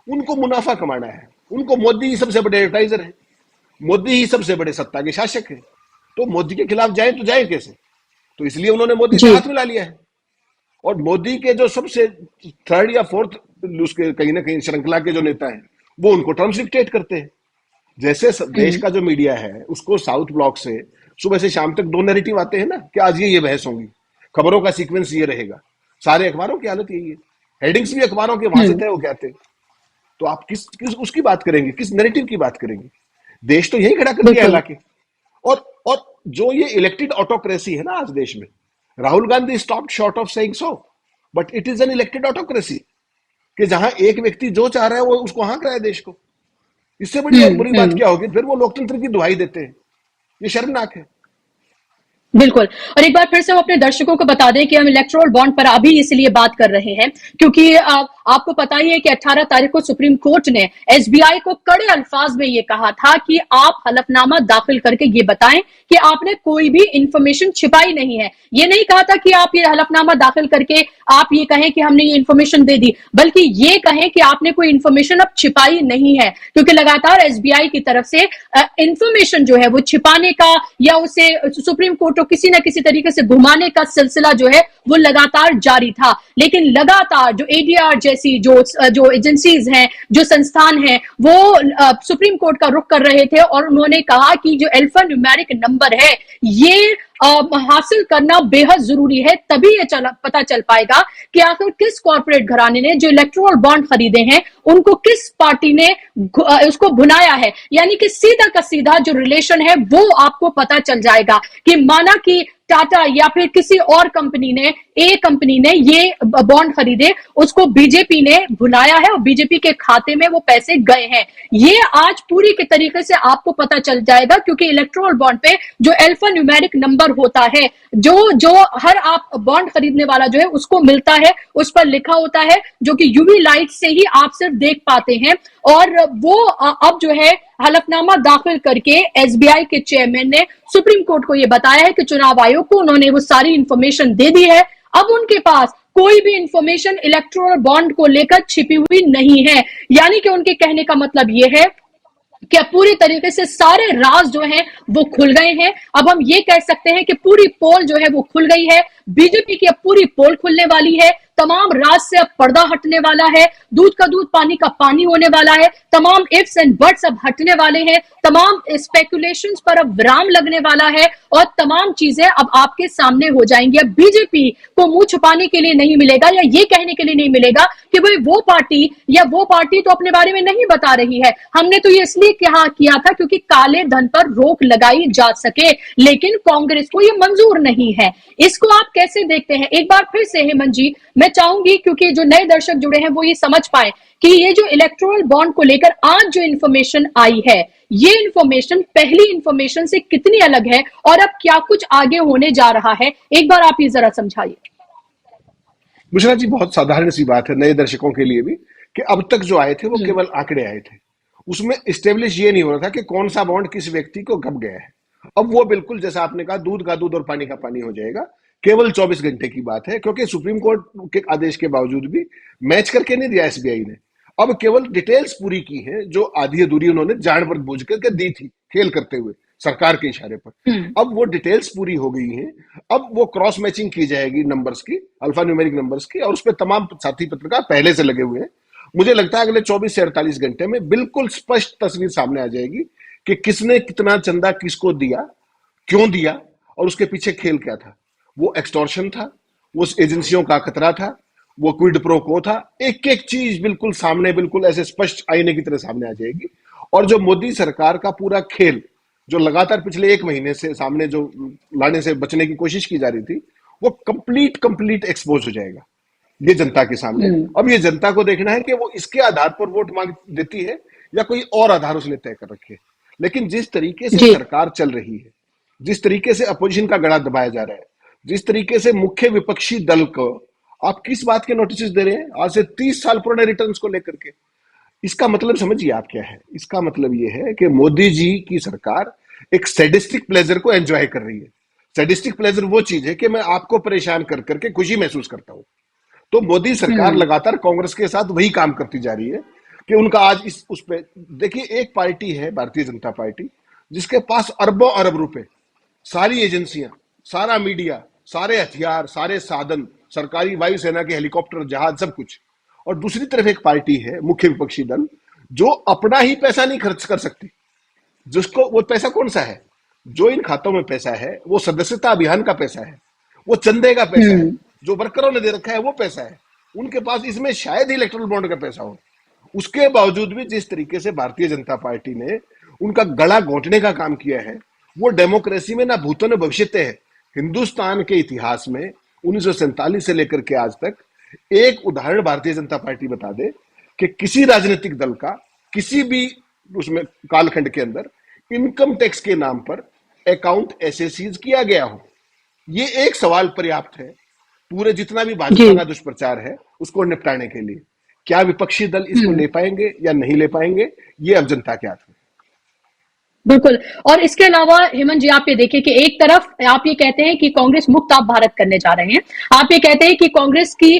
उनको मुनाफा कमाना है। उनको मोदी ही सबसे बड़े एडवर्टाइजर है, मोदी ही सबसे बड़े सत्ता के शासक है। तो मोदी के खिलाफ जाए तो जाए कैसे? तो इसलिए उन्होंने मोदी से हाथ मिला लिया है। और मोदी के जो सबसे थर्ड या फोर्थ उसके कहीं ना कहीं श्रृंखला के जो नेता हैं, वो उनको टर्म्स डिक्टेट करते हैं। जैसे देश का जो मीडिया है उसको साउथ ब्लॉक से सुबह से शाम तक 2 नैरेटिव आते हैं ना कि आज ये बहस होंगी, खबरों का सीक्वेंस ये रहेगा। सारे अखबारों की हालत यही है, हेडिंग्स भी अखबारों के वहां से तय हो गए थे। तो आप किस उसकी बात करेंगे, किस नैरेटिव की बात करेंगे? देश तो यही खड़ा कर दिया है लाके। और जो ये इलेक्टेड ऑटोक्रेसी है ना आज देश में, Rahul Gandhi stop short of saying so, but it is an elected autocracy कि जहां एक व्यक्ति जो चाह रहा है वो उसको हाँक रहा है देश को। इससे बुरी बात क्या होगी? फिर वो लोकतंत्र की दुहाई देते हैं, ये शर्मनाक है। बिल्कुल। और एक बार फिर से वो अपने दर्शकों को बता दें कि हम इलेक्टोरल बॉन्ड पर अभी इसलिए बात कर रहे हैं क्योंकि आपको पता ही है कि 18 तारीख को सुप्रीम कोर्ट ने एसबीआई को कड़े अल्फाज में ये कहा था कि आप हलफनामा दाखिल करके ये बताएं कि आपने कोई भी इंफॉर्मेशन छिपाई नहीं है। ये नहीं कहा था कि आप ये हलफनामा दाखिल करके आप ये कहें कि हमने ये इंफॉर्मेशन दे दी, बल्कि ये कहें कि आपने कोई इंफॉर्मेशन अब छिपाई नहीं है। क्योंकि लगातार एसबीआई की तरफ से इंफॉर्मेशन जो है वो छिपाने का या उसे सुप्रीम कोर्ट को किसी ना किसी तरीके से घुमाने का सिलसिला जो है वो लगातार जारी था। लेकिन लगातार जो एडीआर जैसी जो एजेंसीज हैं, जो संस्थान हैं, वो सुप्रीम कोर्ट का रुख कर रहे थे और उन्होंने कहा कि जो अल्फा न्यूमेरिक नंबर है ये हासिल करना बेहद जरूरी है। तभी ये पता चल पाएगा कि आखिर किस कॉर्पोरेट घराने ने जो इलेक्टोरल बॉन्ड खरीदे हैं उनको किस पार्टी ने उसको भुनाया है। यानी कि सीधा का सीधा जो रिलेशन है वो आपको पता चल जाएगा कि माना कि टाटा या फिर किसी और कंपनी ने, ए कंपनी ने ये बॉन्ड खरीदे, उसको बीजेपी ने भुनाया है और बीजेपी के खाते में वो पैसे गए हैं। ये आज पूरी के तरीके से आपको पता चल जाएगा क्योंकि इलेक्टोरल बॉन्ड पे जो अल्फा न्यूमेरिक नंबर होता है, जो हर आप बॉन्ड खरीदने वाला जो है उसको मिलता है, उस पर लिखा होता है, जो कि यूवी लाइट से ही आप सिर्फ देख पाते हैं। और वो अब जो है हलफनामा दाखिल करके एसबीआई के चेयरमैन ने सुप्रीम कोर्ट को यह बताया है कि चुनाव आयोग को उन्होंने वो सारी इंफॉर्मेशन दे दी है। अब उनके पास कोई भी इंफॉर्मेशन इलेक्टोरल बॉन्ड को लेकर छिपी हुई नहीं है। यानी कि उनके कहने का मतलब यह है कि पूरी तरीके से सारे राज जो हैं वो खुल गए हैं। अब हम ये कह सकते हैं कि पूरी पोल जो है वो खुल गई है। बीजेपी की अब पूरी पोल खुलने वाली है। तमाम राज से अब पर्दा हटने वाला है। दूध का दूध, पानी का पानी होने वाला है। तमाम इफ्स एंड बट्स अब हटने वाले हैं। तमाम स्पेकुलेशंस पर अब विराम लगने वाला है और तमाम चीजें अब आपके सामने हो जाएंगी। अब बीजेपी को मुंह छुपाने के लिए नहीं मिलेगा या ये कहने के लिए नहीं मिलेगा कि भाई वो पार्टी तो अपने बारे में नहीं बता रही है। हमने तो ये इसलिए किया था क्योंकि काले धन पर रोक लगाई जा सके, लेकिन कांग्रेस को ये मंजूर नहीं है। इसको आप कैसे देखते हैं? एक बार फिर से हेमंत जी मैं चाहूंगी, क्योंकि जो नए दर्शक जुड़े हैं वो ये समझ पाए कि ये जो इलेक्टोरल बॉन्ड को लेकर आज जो इंफॉर्मेशन आई है, ये इंफॉर्मेशन पहली इंफॉर्मेशन से कितनी अलग है और अब क्या कुछ आगे होने जा रहा है, एक बार आप ये जरा समझाइए। बुशरा जी, बहुत साधारण सी बात है नए दर्शकों के लिए भी कि अब तक जो आए थे वो केवल आंकड़े आए थे। उसमें स्टेब्लिश ये नहीं हो रहा था कि कौन सा बॉन्ड किस व्यक्ति को कब गया है। अब वो बिल्कुल जैसा आपने कहा, दूध का दूध और पानी का पानी हो जाएगा। केवल 24 घंटे की बात है, क्योंकि सुप्रीम कोर्ट के आदेश के बावजूद भी मैच करके नहीं दिया एसबीआई ने। अब केवल डिटेल्स पूरी की है जो आधी अधूरी उन्होंने जानबूझ करके दी थी, खेल करते हुए सरकार के इशारे पर। अब वो डिटेल्स पूरी हो गई हैं। अब वो क्रॉस मैचिंग की जाएगी नंबर्स की, अल्फा न्यूमेरिक नंबर्स की, और उस पर तमाम साथी पत्रकार पहले से लगे हुए हैं। मुझे लगता है अगले 24 से 48 घंटे में बिल्कुल स्पष्ट तस्वीर सामने आ जाएगी कि किसने कितना चंदा किसको दिया, क्यों दिया, और उसके पीछे खेल क्या था। वो एक्सटॉर्शन था, वो एजेंसियों का खतरा था, वो क्विड प्रो को था। एक एक चीज बिल्कुल सामने, बिल्कुल ऐसे स्पष्ट आईने की तरह सामने आ जाएगी। और जो मोदी सरकार का पूरा खेल जो लगातार पिछले एक महीने से सामने जो लाने से बचने की कोशिश की जा रही थी, वो कंप्लीट एक्सपोज हो जाएगा ये जनता के सामने। अब ये जनता को देखना है कि वो इसके आधार पर वोट मांग देती है या कोई और आधार उसने तय कर रखे। लेकिन जिस तरीके से जी सरकार चल रही है, जिस तरीके से अपोजिशन का गला दबाया जा रहा है, जिस तरीके से मुख्य विपक्षी दल को आप किस बात के नोटिस दे रहे हैं आज से 30 साल पुराने रिटर्न्स को लेकर के, इसका मतलब समझिए आप क्या है। इसका मतलब ये है कि मोदी जी की सरकार एक सैडिस्टिक प्लेजर को एंजॉय कर रही है। सैडिस्टिक प्लेजर वो चीज है कि मैं आपको परेशान कर करके खुशी महसूस करता हूं। तो मोदी सरकार लगातार कांग्रेस के साथ वही काम करती जा रही है कि उनका आज इस उस पे देखिए, एक पार्टी है भारतीय जनता पार्टी जिसके पास अरबों अरब रुपए, सारी एजेंसियां, सारा मीडिया, सारे हथियार, सारे साधन, सरकारी वायुसेना के हेलीकॉप्टर, जहाज, सब कुछ। और दूसरी तरफ एक पार्टी है मुख्य विपक्षी दल जो अपना ही पैसा नहीं खर्च कर सकती। जिसको वो पैसा कौन सा है, जो इन खातों में पैसा है वो सदस्यता अभियान का पैसा है, वो चंदे का पैसा है, जो वर्करों ने दे रखा है वो पैसा है। उनके पास इसमें शायद ही इलेक्ट्रल बॉन्ड का पैसा हो। उसके बावजूद भी जिस तरीके से भारतीय जनता पार्टी ने उनका गला घोंटने का काम किया है, वो डेमोक्रेसी में ना भूतो न भविष्यते है। हिंदुस्तान के इतिहास में 1947 से लेकर के आज तक एक उदाहरण भारतीय जनता पार्टी बता दे कि किसी राजनीतिक दल का किसी भी उसमें कालखंड के अंदर इनकम टैक्स के नाम पर अकाउंट ऐसे सीज किया गया हो। ये एक सवाल पर्याप्त है पूरे जितना भी भाजपा जी का दुष्प्रचार है उसको निपटाने के लिए। क्या विपक्षी दल इसको ले पाएंगे या नहीं ले पाएंगे, ये अब जनता के हाथ में। बिल्कुल। और इसके अलावा हेमंत जी, आप ये देखिए कि एक तरफ आप ये कहते हैं कि कांग्रेस मुक्त आप भारत करने जा रहे हैं, आप ये कहते हैं कि कांग्रेस की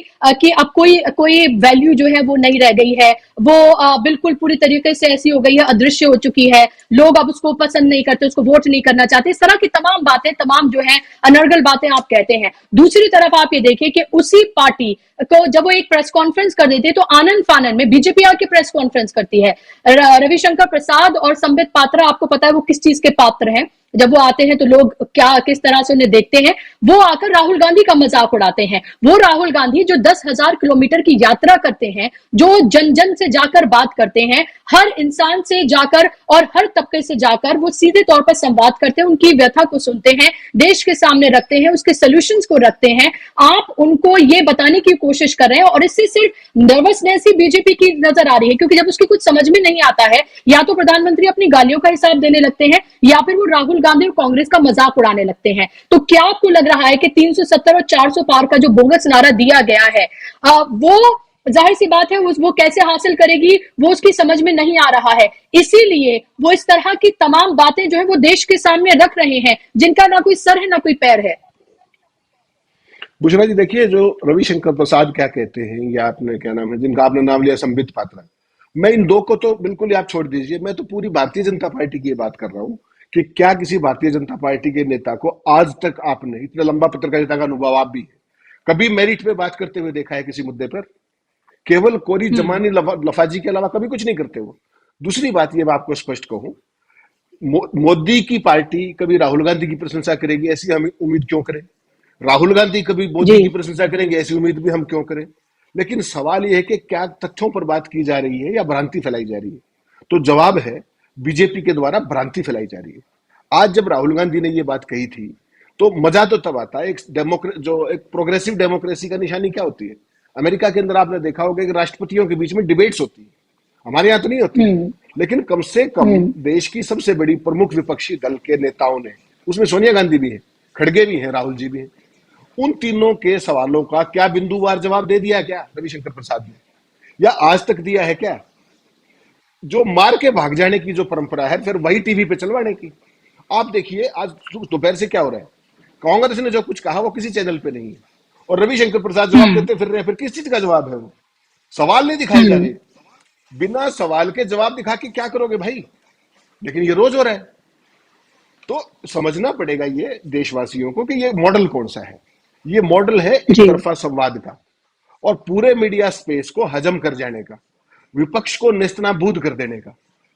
अब कोई वैल्यू जो है वो नहीं रह गई है, वो बिल्कुल पूरी तरीके से ऐसी हो गई है, अदृश्य हो चुकी है, लोग अब उसको पसंद नहीं करते, उसको वोट नहीं करना चाहते, इस तरह की तमाम बातें, तमाम जो है अनर्गल बातें आप कहते हैं। दूसरी तरफ आप ये देखिए कि उसी पार्टी को जब वो एक प्रेस कॉन्फ्रेंस कर देती है तो आनंद फानन में बीजेपी आके प्रेस कॉन्फ्रेंस करती है। रविशंकर प्रसाद और संबित पात्रा, आपको पता है वो किस चीज के पात्र हैं, जब वो आते हैं तो लोग क्या किस तरह से उन्हें देखते हैं, वो आकर राहुल गांधी का मजाक उड़ाते हैं। वो राहुल गांधी जो 10,000 किलोमीटर की यात्रा करते हैं, जो जन जन से जाकर बात करते हैं, हर इंसान से जाकर और हर तबके से जाकर वो सीधे तौर पर संवाद करते हैं, उनकी व्यथा को सुनते हैं, देश के सामने रखते हैं, उसके सोल्यूशंस को रखते हैं। आप उनको ये बताने की कोशिश कर रहे हैं और इससे सिर्फ नर्वसनेस ही बीजेपी की नजर आ रही है, क्योंकि जब उसकी कुछ समझ में नहीं आता है, या तो प्रधानमंत्री अपनी गालियों का हिसाब देने लगते हैं या फिर वो राहुल गांधी और कांग्रेस का मजाक उड़ाने लगते हैं। तो क्या आपको लग रहा है कि 370 और 400 पार का जो बोगस नारा दिया गया है, वो जाहिर सी बात है वो कैसे हासिल करेगी, वो उसकी समझ में नहीं आ रहा है, इसीलिए वो इस तरह की तमाम बातें जो है वो देश के सामने रख रहे हैं, जिनका ना कोई सर है ना कोई पैर है। बुशरा जी, देखिए जो रविशंकर प्रसाद क्या कहते हैं, या आपने क्या नाम है जिनका आपने नाम लिया संबित पात्रा, मैं इन दो को तो बिल्कुल ही आप छोड़ दीजिए, मैं तो पूरी भारतीय जनता पार्टी की बात कर रहा हूं कि क्या किसी भारतीय जनता पार्टी के नेता को आज तक आपने, इतना लंबा पत्रकारिता का अनुभव आप भी है, कभी मेरिट पे बात करते हुए देखा है किसी मुद्दे पर? केवल कोरी जमानी लफाजी के अलावा कभी कुछ नहीं करते वो। दूसरी बात ये मैं आपको स्पष्ट कहूं, मोदी की पार्टी कभी राहुल गांधी की प्रशंसा करेगी ऐसी हम उम्मीद क्यों करें? राहुल गांधी कभी मोदी की प्रशंसा करेंगे ऐसी उम्मीद भी हम क्यों करें? लेकिन सवाल यह है कि क्या तथ्यों पर बात की जा रही है या भ्रांति फैलाई जा रही है? तो जवाब है, बीजेपी के द्वारा भ्रांति फैलाई जा रही है। आज जब राहुल गांधी ने यह बात कही थी तो मजा तो तब आता है। एक प्रोग्रेसिव डेमोक्रेसी का निशानी क्या होती है? अमेरिका के अंदर आपने देखा होगा कि राष्ट्रपतियों के बीच में डिबेट्स होती है, हमारे यहाँ तो नहीं होती, लेकिन कम से कम देश की सबसे बड़ी प्रमुख विपक्षी दल के नेताओं ने, उसमें सोनिया गांधी भी है, खड़गे भी हैं, राहुल जी भी हैं, उन तीनों के सवालों का क्या बिंदुवार जवाब दे दिया क्या रविशंकर प्रसाद ने, या आज तक दिया है क्या? जो मार के भाग जाने की जो परंपरा है फिर वही टीवी पे चलवाने की। आप देखिए आज दोपहर से क्या हो रहा है, कांग्रेस ने जो कुछ कहा वो किसी चैनल पे नहीं है, और रविशंकर प्रसाद जवाब देते फिर रहे, फिर किस चीज का जवाब है? वो सवाल नहीं दिखाए जा रहे, बिना सवाल के जवाब दिखा के क्या करोगे भाई? लेकिन ये रोज हो रहा है। तो समझना पड़ेगा ये देशवासियों को कि ये मॉडल कौन सा है। ये मॉडल है एक जी। तरफा संवाद का और पूरे मीडिया स्पेस को हजम कर जाने का, विपक्ष को नेस्तनाबूद कर देने का।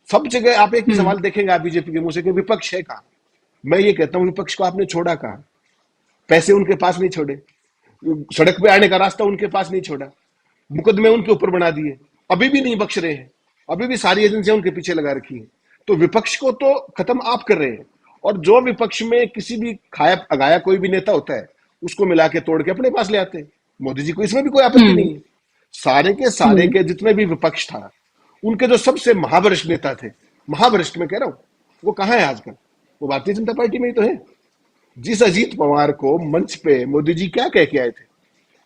सब जगह आप एक ही सवाल देखेंगे आप बीजेपी के मुंह से कि विपक्ष है कहां। मैं ये कहता हूं विपक्ष को आपने छोड़ा कहां? पैसे उनके पास नहीं छोड़े, सड़क पे आने का रास्ता उनके पास नहीं छोड़ा, मुकदमे उनके ऊपर बना दिए, अभी भी नहीं बख्श रहे हैं, अभी भी सारी एजेंसियां उनके पीछे लगा रखी हैं। तो विपक्ष को तो खत्म आप कर रहे हैं, और जो विपक्ष में किसी भी खाया अगाया कोई भी नेता होता है उसको मिला के तोड़ के अपने पास ले आते हैं। मोदी जी को इसमें भी कोई आपत्ति नहीं है। सारे के सारे के जितने भी विपक्ष था, उनके जो सबसे महावरिष्ठ नेता थे, महावरिष्ठ में कह रहा हूं, वो कहां है आजकल? वो भारतीय जनता पार्टी में ही तो है। जिस अजीत पवार को मंच पे मोदी जी क्या कह के आए थे,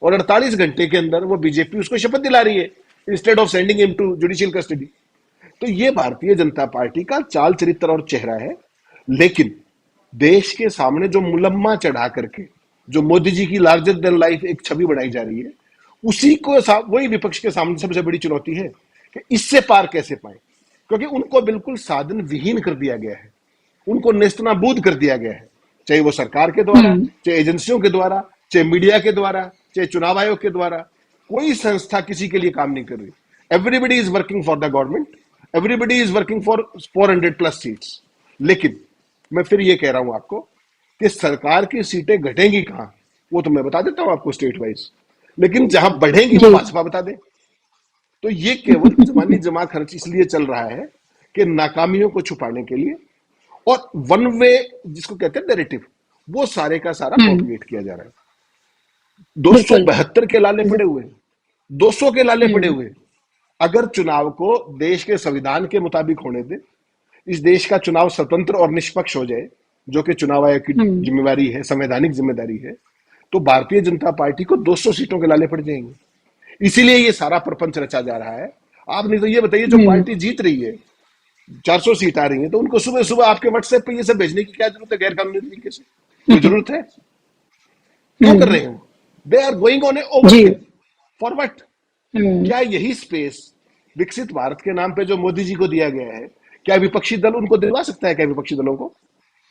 और 48 घंटे के अंदर वो बीजेपी उसको शपथ दिला रही है instead of sending him to judicial custody. तो ये भारतीय जनता पार्टी का चाल चरित्र और चेहरा है। लेकिन देश के सामने जो मुलम्मा चढ़ा करके जो मोदी जी की लार्जर देन लाइफ एक छवि बनाई जा रही है, उसी को वही विपक्ष के सामने सबसे बड़ी चुनौती है कि इससे पार कैसे पाए, क्योंकि उनको बिल्कुल साधन विहीन कर दिया गया है, उनको नेस्तनाबूद कर दिया गया है, चाहे वो सरकार के द्वारा, चाहे एजेंसियों के द्वारा, चाहे मीडिया के द्वारा, चाहे चुनाव आयोग के द्वारा। कोई संस्था किसी के लिए काम नहीं कर रही। Everybody is working for the government, everybody is working for 400 plus seats. लेकिन मैं फिर ये कह रहा हूं आपको कि सरकार की सीटें घटेंगी कहां, वो तो मैं बता देता हूं आपको स्टेट वाइज, लेकिन जहां बढ़ेंगी वो भाजपा बता दे। तो ये केवल जमानी जमा खर्च इसलिए चल रहा है कि नाकामियों को छुपाने के लिए, और वन वे जिसको कहते हैं नैरेटिव, वो सारे का सारा प्रोपगेट किया जा रहा है। 272 के लाले पड़े हुए, 200 के लाले पड़े हुए। अगर चुनाव को देश के संविधान के मुताबिक होने दे, इस देश का चुनाव स्वतंत्र और निष्पक्ष हो जाए, जो कि चुनाव आयोग की जिम्मेवारी है, संवैधानिक जिम्मेदारी है, तो भारतीय जनता पार्टी को 200 सीटों के लाले पड़ जाएंगे। इसीलिए ये सारा प्रपंच रचा जा रहा है। आप नहीं तो ये बताइए, जो पार्टी जीत रही है, 400 सीट आ रही है, तो उनको सुबह सुबह आपके व्हाट्सएप पे ये सब भेजने की क्या जरूरत है गैर कानूनी तरीके से? कोई जरूरत है? क्यों कर रहे हैं? They are going on a overkill for what? क्या यही स्पेस विकसित भारत के नाम पे जो मोदी जी को दिया गया है, क्या विपक्षी दल उनको दिलवा सकता है? क्या विपक्षी दलों को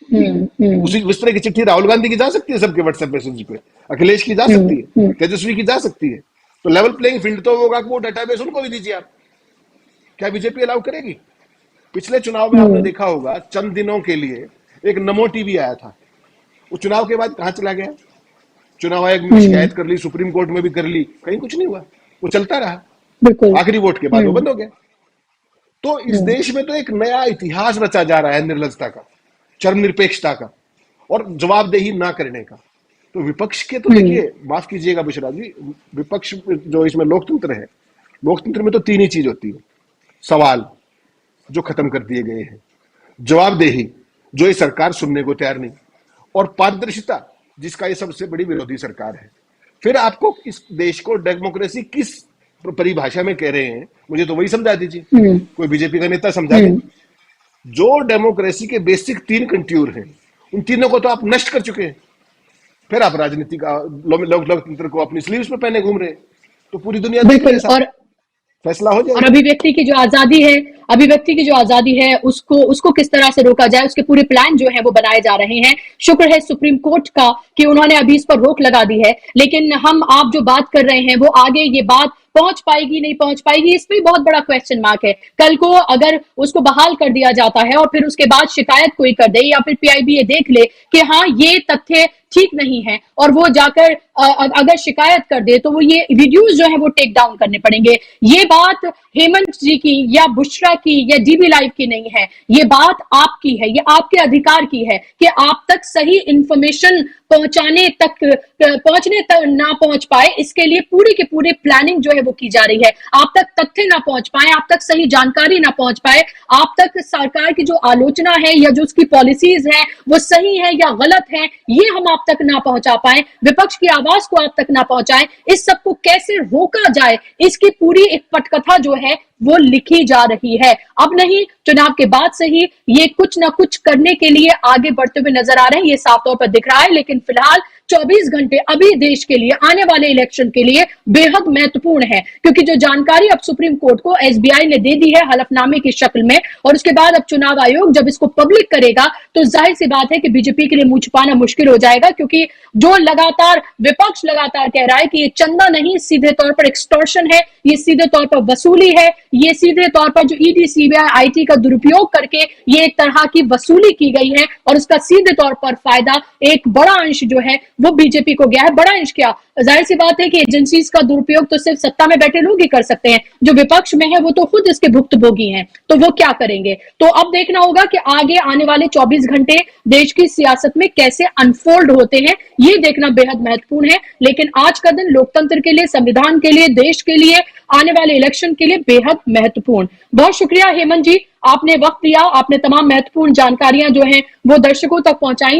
उस तरह की चिट्ठी राहुल गांधी की जा सकती है सबके व्हाट्सएप मैसेज पे, अखिलेश की जा सकती है, तेजस्वी की जा सकती है। तो लेवल प्लेइंग फील्ड तो होगा कि वो डेटाबेस उनको भी दीजिए आप। क्या बीजेपी अलाउ करेगी? पिछले चुनाव में आपने देखा होगा, चंद दिनों के लिए एक नमो टीवी आया था, वो चुनाव के बाद कहां चला गया? चुनाव आयोग में शिकायत कर ली, सुप्रीम कोर्ट में भी कर ली, कहीं कुछ नहीं हुआ, वो चलता रहा। आखिरी वोट के बाद वो बंद हो गया। तो इस देश में तो एक नया इतिहास रचा जा रहा है निर्लजता का, चरमनिरपेक्षता का, और जवाबदेही ना करने का। तो विपक्ष के तो देखिए, माफ कीजिएगा बुशरा जी, विपक्ष जो इसमें लोकतंत्र है, लोकतंत्र में तो 3 ही चीज होती है: सवाल जो खत्म कर दिए गए हैं, जवाबदेही जो ये सरकार सुनने को तैयार नहीं, और पारदर्शिता जिसका ये सबसे बड़ी विरोधी सरकार है। फिर आपको इस देश को डेमोक्रेसी किस परिभाषा में कह रहे हैं, मुझे तो वही समझा दीजिए, कोई बीजेपी का नेता समझा दे। जो डेमोक्रेसी के बेसिक 3 कंट्यूर हैं, उन तीनों को तो आप नष्ट कर चुके हैं। फिर आप राजनीति का लोकतंत्र को अपनी स्लीव्स में पहने घूम रहे हैं। तो पूरी दुनिया बिल्कुल, और फैसला हो जाए। और अभिव्यक्ति की जो आजादी है उसको किस तरह से रोका जाए, उसके पूरे प्लान जो है वो बनाए जा रहे हैं। शुक्र है सुप्रीम कोर्ट का कि उन्होंने अभी इस पर रोक लगा दी है, लेकिन आप जो बात कर रहे हैं वो आगे ये बात पहुंच पाएगी नहीं पहुंच पाएगी, इसमें बहुत बड़ा क्वेश्चन मार्क है। कल को अगर उसको बहाल कर दिया जाता है और फिर उसके बाद शिकायत कोई कर दे, या फिर पीआईबी ये देख ले कि हाँ ये तथ्य ठीक नहीं है, और वो जाकर अगर शिकायत कर दे, तो वो ये वीडियोस जो है वो टेक डाउन करने पड़ेंगे। ये बात हेमंत जी की या बुशरा की या डीबी लाइव की नहीं है, ये बात आपकी है, ये आपके अधिकार की है कि आप तक सही इंफॉर्मेशन पहुंचने तक ना पहुंच पाए, इसके लिए पूरी के पूरे प्लानिंग जो है वो की जा रही है। आप तक तथ्य ना पहुंच पाए, आप तक सही जानकारी ना पहुंच पाए, आप तक सरकार की जो आलोचना है या जो उसकी पॉलिसीज है वो सही है या गलत है, ये हम आप तक ना पहुंचा पाए, विपक्ष की आवाज को आप तक ना पहुंचाए, इस सब को कैसे रोका जाए, इसकी पूरी एक पटकथा जो है वो लिखी जा रही है। अब नहीं, चुनाव के बाद से ही ये कुछ ना कुछ करने के लिए आगे बढ़ते हुए नजर आ रहे हैं, ये साफ तौर पर दिख रहा है। लेकिन फिलहाल 24 घंटे अभी देश के लिए, आने वाले इलेक्शन के लिए बेहद महत्वपूर्ण है, क्योंकि जो जानकारी अब सुप्रीम कोर्ट को एसबीआई ने दे दी है हलफनामे की शक्ल में, और उसके बाद अब चुनाव आयोग जब इसको पब्लिक करेगा तो जाहिर सी बात है कि बीजेपी के लिए मुंह छुपाना मुश्किल हो जाएगा, क्योंकि जो लगातार विपक्ष लगातार कह रहा है कि ये चंदा नहीं, सीधे तौर पर एक्सटॉर्शन है, ये सीधे तौर पर वसूली है, ये सीधे तौर पर जो ईडी सीबीआई आईटी का दुरुपयोग करके ये एक तरह की वसूली की गई है, और उसका सीधे तौर पर फायदा एक बड़ा अंश जो है वो बीजेपी को गया है। बड़ा अंश क्या, जाहिर सी बात है कि एजेंसीज का दुरुपयोग तो सिर्फ सत्ता में बैठे लोग ही कर सकते हैं, जो विपक्ष में है वो तो खुद इसके भुक्तभोगी हैं, तो वो क्या करेंगे। तो अब देखना होगा कि आगे आने वाले 24 घंटे देश की सियासत में कैसे अनफोल्ड होते हैं, ये देखना बेहद महत्वपूर्ण है। लेकिन आज का दिन लोकतंत्र के लिए, संविधान के लिए, देश के लिए, आने वाले इलेक्शन के लिए बेहद महत्वपूर्ण। बहुत शुक्रिया हेमंत जी, आपने वक्त दिया, आपने तमाम महत्वपूर्ण जानकारियां जो हैं वो दर्शकों तक पहुंचाई।